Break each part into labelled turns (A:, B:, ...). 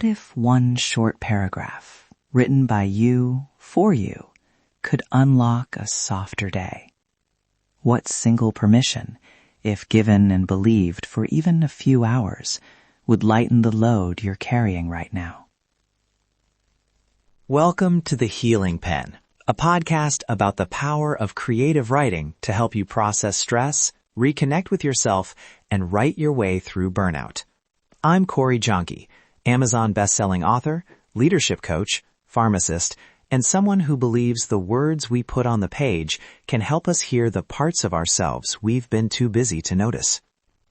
A: What if one short paragraph, written by you, for you, could unlock a softer day? What single permission, if given and believed for even a few hours, would lighten the load you're carrying right now?
B: Welcome to The Healing Pen, a podcast about the power of creative writing to help you process stress, reconnect with yourself, and write your way through burnout. I'm Corey Jonke, Amazon best-selling author, leadership coach, pharmacist, and someone who believes the words we put on the page can help us hear the parts of ourselves we've been too busy to notice.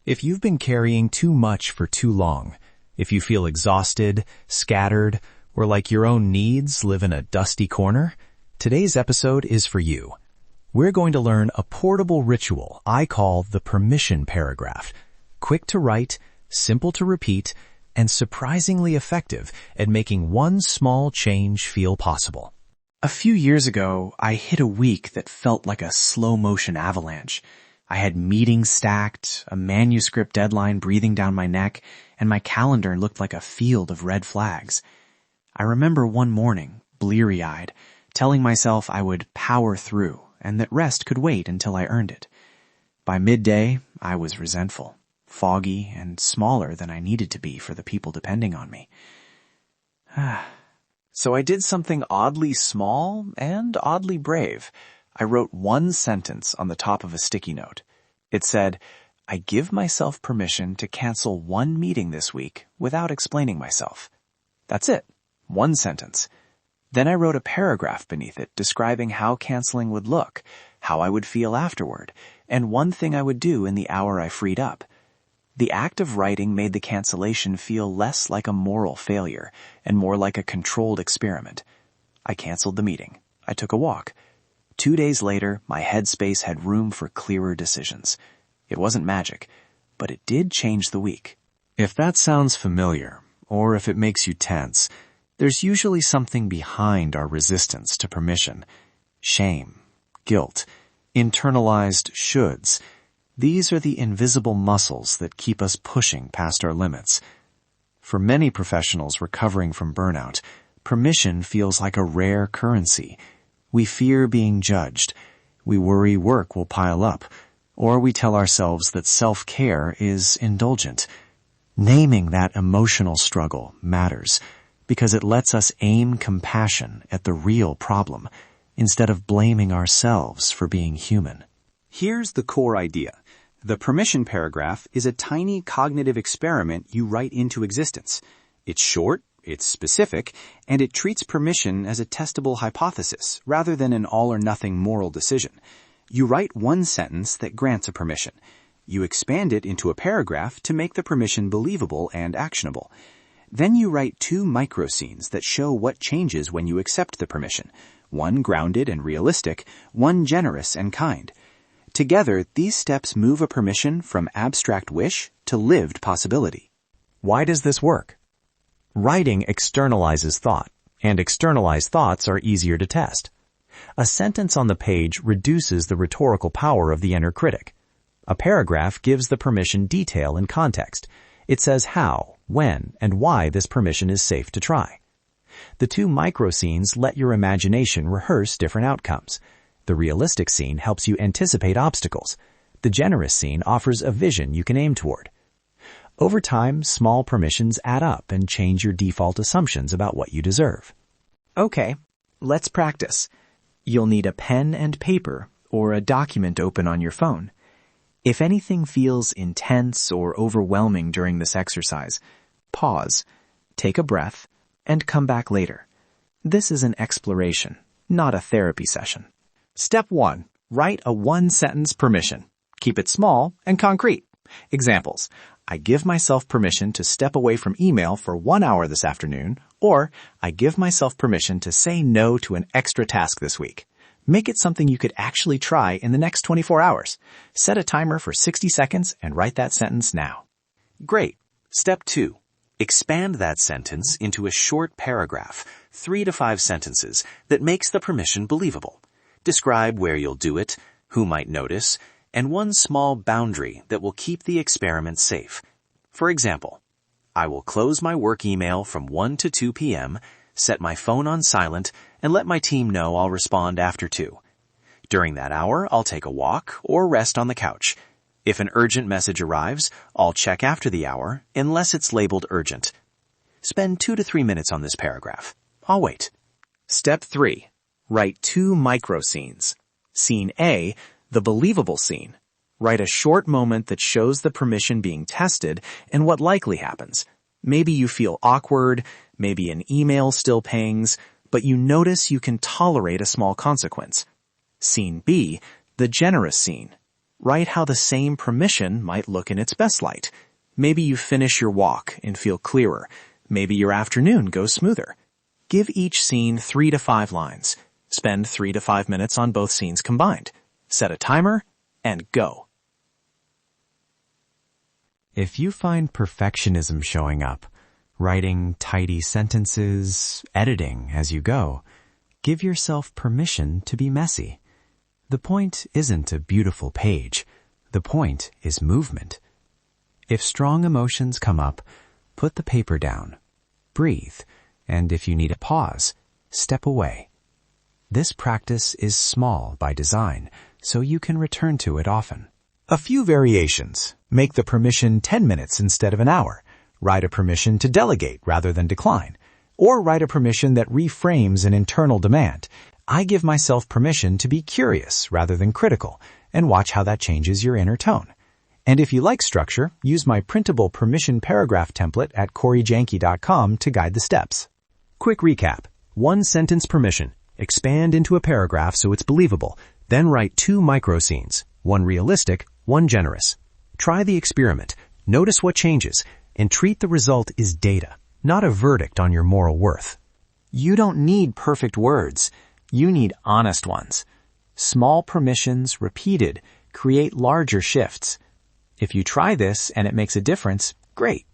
C: If you've been carrying too much for too long, if you feel exhausted, scattered, or like your own needs live in a dusty corner, today's episode is for you. We're going to learn a portable ritual I call the permission paragraph. Quick to write, simple to repeat, and surprisingly effective at making one small change feel possible.
D: A few years ago, I hit a week that felt like a slow-motion avalanche. I had meetings stacked, a manuscript deadline breathing down my neck, and my calendar looked like a field of red flags. I remember one morning, bleary-eyed, telling myself I would power through and that rest could wait until I earned it. By midday, I was resentful, foggy, and smaller than I needed to be for the people depending on me. So I did something oddly small and oddly brave. I wrote one sentence on the top of a sticky note. It said, "I give myself permission to cancel one meeting this week without explaining myself." That's it. One sentence. Then I wrote a paragraph beneath it describing how canceling would look, how I would feel afterward, and one thing I would do in the hour I freed up. The act of writing made the cancellation feel less like a moral failure and more like a controlled experiment. I canceled the meeting. I took a walk. 2 days later, my headspace had room for clearer decisions. It wasn't magic, but it did change the week.
C: If that sounds familiar, or if it makes you tense, there's usually something behind our resistance to permission. Shame, guilt, internalized shoulds. These are the invisible muscles that keep us pushing past our limits. For many professionals recovering from burnout, permission feels like a rare currency. We fear being judged. We worry work will pile up. Or we tell ourselves that self-care is indulgent. Naming that emotional struggle matters because it lets us aim compassion at the real problem instead of blaming ourselves for being human.
E: Here's the core idea. The permission paragraph is a tiny cognitive experiment you write into existence. It's short, it's specific, and it treats permission as a testable hypothesis rather than an all-or-nothing moral decision. You write one sentence that grants a permission. You expand it into a paragraph to make the permission believable and actionable. Then you write 2 micro-scenes that show what changes when you accept the permission. One grounded and realistic, one generous and kind. Together, these steps move a permission from abstract wish to lived possibility.
C: Why does this work? Writing externalizes thought, and externalized thoughts are easier to test. A sentence on the page reduces the rhetorical power of the inner critic. A paragraph gives the permission detail and context. It says how, when, and why this permission is safe to try. The 2 micro-scenes let your imagination rehearse different outcomes. The realistic scene helps you anticipate obstacles. The generous scene offers a vision you can aim toward. Over time, small permissions add up and change your default assumptions about what you deserve.
D: Okay, let's practice. You'll need a pen and paper or a document open on your phone. If anything feels intense or overwhelming during this exercise, pause, take a breath, and come back later. This is an exploration, not a therapy session. Step 1. Write a one-sentence permission. Keep it small and concrete. Examples. I give myself permission to step away from email for 1 hour this afternoon, or I give myself permission to say no to an extra task this week. Make it something you could actually try in the next 24 hours. Set a timer for 60 seconds and write that sentence now.
E: Great. Step 2. Expand that sentence into a short paragraph, 3 to 5 sentences, that makes the permission believable. Describe where you'll do it, who might notice, and one small boundary that will keep the experiment safe. For example,
B: I will close my work email from 1 to 2 p.m., set my phone on silent, and let my team know I'll respond after 2. During that hour, I'll take a walk or rest on the couch. If an urgent message arrives, I'll check after the hour, unless it's labeled urgent. Spend 2 to 3 minutes on this paragraph. I'll wait. Step 3. Write 2 micro scenes. Scene A, the believable scene. Write a short moment that shows the permission being tested and what likely happens. Maybe you feel awkward, maybe an email still pings, but you notice you can tolerate a small consequence. Scene B, the generous scene. Write how the same permission might look in its best light. Maybe you finish your walk and feel clearer. Maybe your afternoon goes smoother. Give each scene 3 to 5 lines. Spend 3 to 5 minutes on both scenes combined. Set a timer and go.
C: If you find perfectionism showing up, writing tidy sentences, editing as you go, give yourself permission to be messy. The point isn't a beautiful page. The point is movement. If strong emotions come up, put the paper down, breathe, and if you need a pause, step away. This practice is small by design, so you can return to it often. A few variations. Make the permission 10 minutes instead of an hour. Write a permission to delegate rather than decline. Or write a permission that reframes an internal demand. I give myself permission to be curious rather than critical, and watch how that changes your inner tone. And if you like structure, use my printable permission paragraph template at CoreyJanke.com to guide the steps. Quick recap. 1 sentence permission. Expand into a paragraph so it's believable. Then write 2 micro scenes. 1 realistic, 1 generous. Try the experiment. Notice what changes, and treat the result as data, not a verdict on your moral worth.
B: You don't need perfect words. You need honest ones. Small permissions, repeated, create larger shifts. If you try this and it makes a difference, great.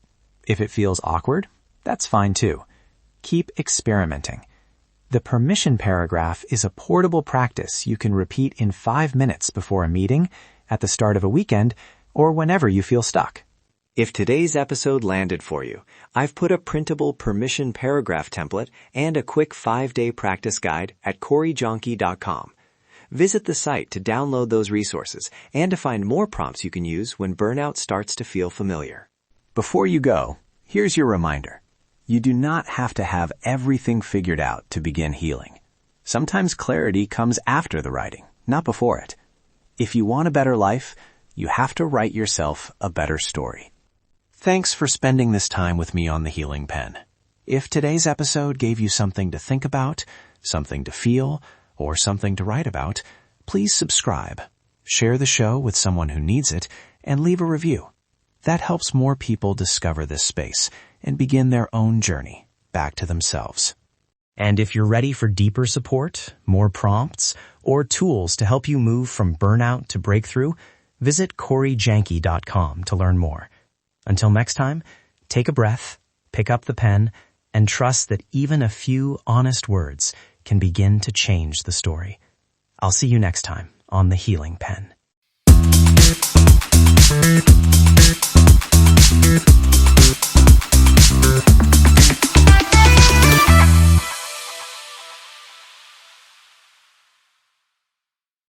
B: If it feels awkward, that's fine too. Keep experimenting. The permission paragraph is a portable practice you can repeat in 5 minutes before a meeting, at the start of a weekend, or whenever you feel stuck. If today's episode landed for you, I've put a printable permission paragraph template and a quick 5-day practice guide at CoreyJanke.com. Visit the site to download those resources and to find more prompts you can use when burnout starts to feel familiar. Before you go, here's your reminder. You do not have to have everything figured out to begin healing. Sometimes clarity comes after the writing, not before it. If you want a better life, you have to write yourself a better story. Thanks for spending this time with me on the Healing Pen. If today's episode gave you something to think about, something to feel, or something to write about, please subscribe, share the show with someone who needs it, and leave a review. That helps more people discover this space and begin their own journey back to themselves. And if you're ready for deeper support, more prompts, or tools to help you move from burnout to breakthrough, visit CoreyJanke.com to learn more. Until next time, take a breath, pick up the pen, and trust that even a few honest words can begin to change the story. I'll see you next time on the Healing Pen.